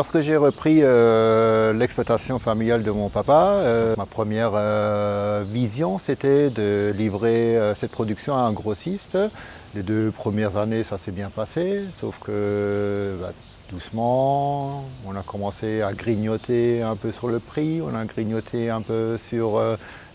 Lorsque j'ai repris l'exploitation familiale de mon papa, ma première vision c'était de livrer cette production à un grossiste. Les 2 premières années ça s'est bien passé, sauf que doucement on a commencé à grignoter un peu sur le prix, on a grignoté un peu sur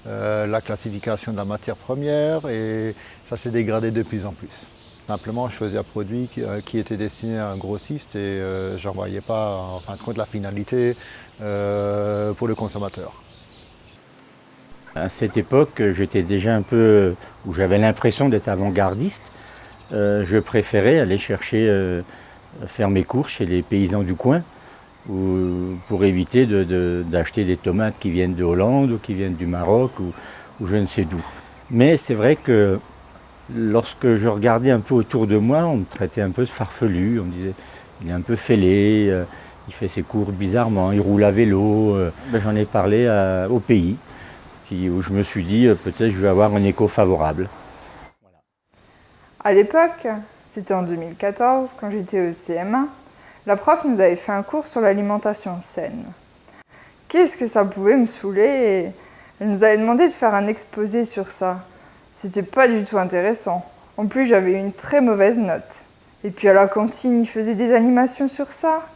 la classification de la matière première et ça s'est dégradé de plus en plus. Simplement, je faisais un produit qui était destiné à un grossiste et je n'en voyais pas, en fin de compte, la finalité pour le consommateur. À cette époque, j'étais déjà un peu, où j'avais l'impression d'être avant-gardiste. Je préférais aller chercher, faire mes courses chez les paysans du coin, pour éviter d'acheter des tomates qui viennent de Hollande ou qui viennent du Maroc ou je ne sais d'où. Mais c'est vrai que lorsque je regardais un peu autour de moi, on me traitait un peu de farfelu, on me disait il est un peu fêlé, il fait ses courses bizarrement, il roule à vélo. J'en ai parlé au pays, où je me suis dit peut-être je vais avoir un écho favorable. Voilà. À l'époque, c'était en 2014, quand j'étais au CM1, la prof nous avait fait un cours sur l'alimentation saine. Qu'est-ce que ça pouvait me saouler et elle nous avait demandé de faire un exposé sur ça. C'était pas du tout intéressant. En plus, j'avais eu une très mauvaise note. Et puis à la cantine, ils faisaient des animations sur ça.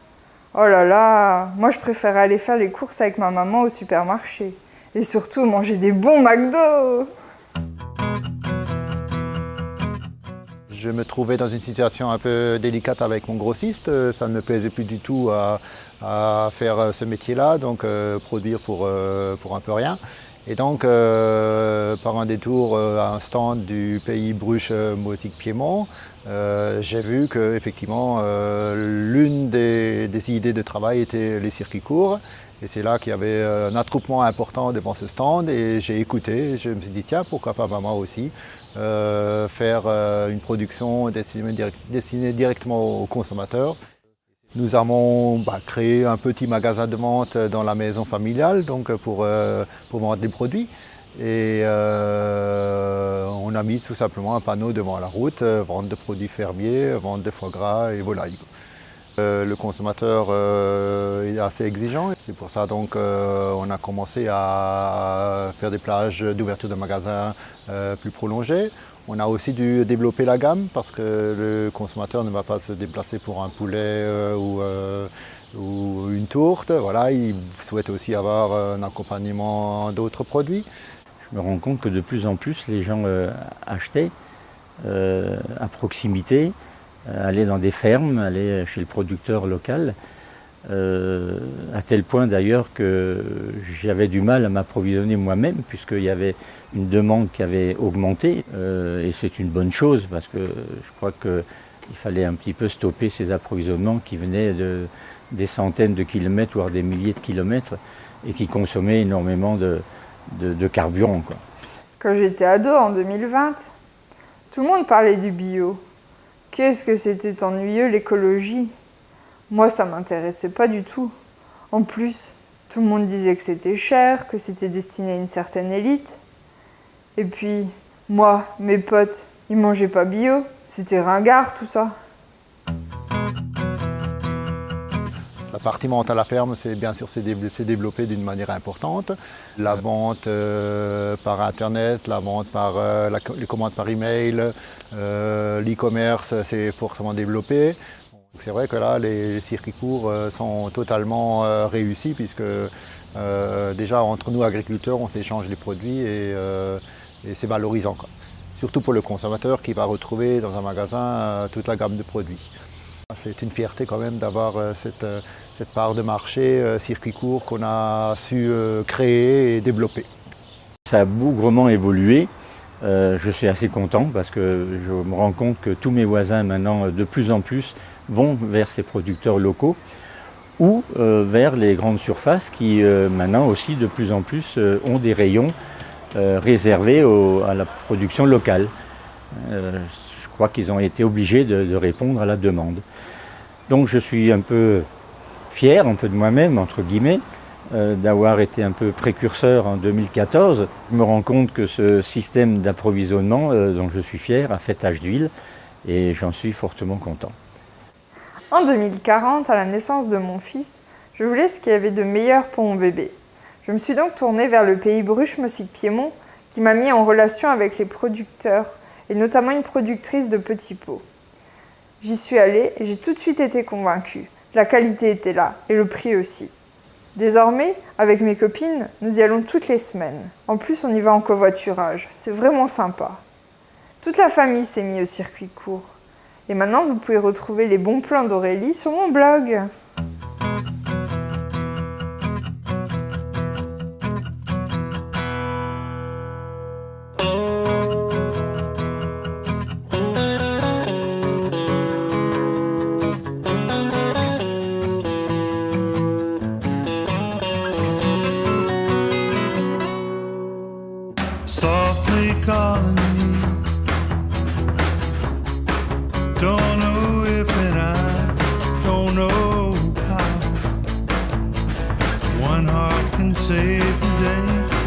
Oh là là, moi je préférais aller faire les courses avec ma maman au supermarché. Et surtout manger des bons McDo. Je me trouvais dans une situation un peu délicate avec mon grossiste. Ça ne me plaisait plus du tout à faire ce métier-là, donc produire pour un peu rien. Et donc, par un détour à un stand du pays Bruges Motique Piémont, j'ai vu qu'effectivement, l'une des idées de travail était les circuits courts. Et c'est là qu'il y avait un attroupement important devant ce stand et j'ai écouté. Je me suis dit, tiens, pourquoi pas moi aussi faire une production destinée directement aux consommateurs. Nous avons créé un petit magasin de vente dans la maison familiale donc pour vendre des produits. Et on a mis tout simplement un panneau devant la route, vente de produits fermiers, vente de foie gras et volailles. Le consommateur est assez exigeant, c'est pour ça donc on a commencé à faire des plages d'ouverture de magasins plus prolongées. On a aussi dû développer la gamme parce que le consommateur ne va pas se déplacer pour un poulet ou une tourte. Voilà, il souhaite aussi avoir un accompagnement d'autres produits. Je me rends compte que de plus en plus les gens achetaient à proximité, aller dans des fermes, aller chez le producteur local, à tel point d'ailleurs que j'avais du mal à m'approvisionner moi-même puisqu'il y avait une demande qui avait augmenté et c'est une bonne chose parce que je crois qu'il fallait un petit peu stopper ces approvisionnements qui venaient des centaines de kilomètres voire des milliers de kilomètres et qui consommaient énormément de carburant, quoi. Quand j'étais ado en 2020, tout le monde parlait du bio. Qu'est-ce que c'était ennuyeux l'écologie. Moi, ça m'intéressait pas du tout. En plus, tout le monde disait que c'était cher, que c'était destiné à une certaine élite. Et puis, moi, mes potes, ils mangeaient pas bio. C'était ringard tout ça. La partie vente à la ferme, bien sûr, s'est développée d'une manière importante. La vente par Internet, la vente par les commandes par email, l'e-commerce s'est fortement développé. C'est vrai que là, les circuits courts sont totalement réussis puisque déjà entre nous agriculteurs, on s'échange les produits et c'est valorisant, quoi. Surtout pour le consommateur qui va retrouver dans un magasin toute la gamme de produits. C'est une fierté quand même d'avoir cette part de marché circuit court qu'on a su créer et développer. Ça a bougrement évolué. Je suis assez content parce que je me rends compte que tous mes voisins maintenant de plus en plus vont vers ces producteurs locaux ou vers les grandes surfaces qui maintenant aussi de plus en plus ont des rayons réservés à la production locale. Je crois qu'ils ont été obligés de répondre à la demande. Donc je suis un peu fier, un peu de moi-même, entre guillemets, d'avoir été un peu précurseur en 2014. Je me rends compte que ce système d'approvisionnement dont je suis fier a fait tache d'huile et j'en suis fortement content. En 2040, à la naissance de mon fils, Je voulais ce qu'il y avait de meilleur pour mon bébé. Je me suis donc tournée vers le pays Bruges-Mossic-Piémont qui m'a mis en relation avec les producteurs et notamment une productrice de petits pots. J'y suis allée et j'ai tout de suite été convaincue. La qualité était là et le prix aussi. Désormais, avec mes copines, nous y allons toutes les semaines. En plus, on y va en covoiturage. C'est vraiment sympa. Toute la famille s'est mise au circuit court. Et maintenant, vous pouvez retrouver les bons plans d'Aurélie sur mon blog. Softly calling me, don't know if and I don't know how. One heart can save the day.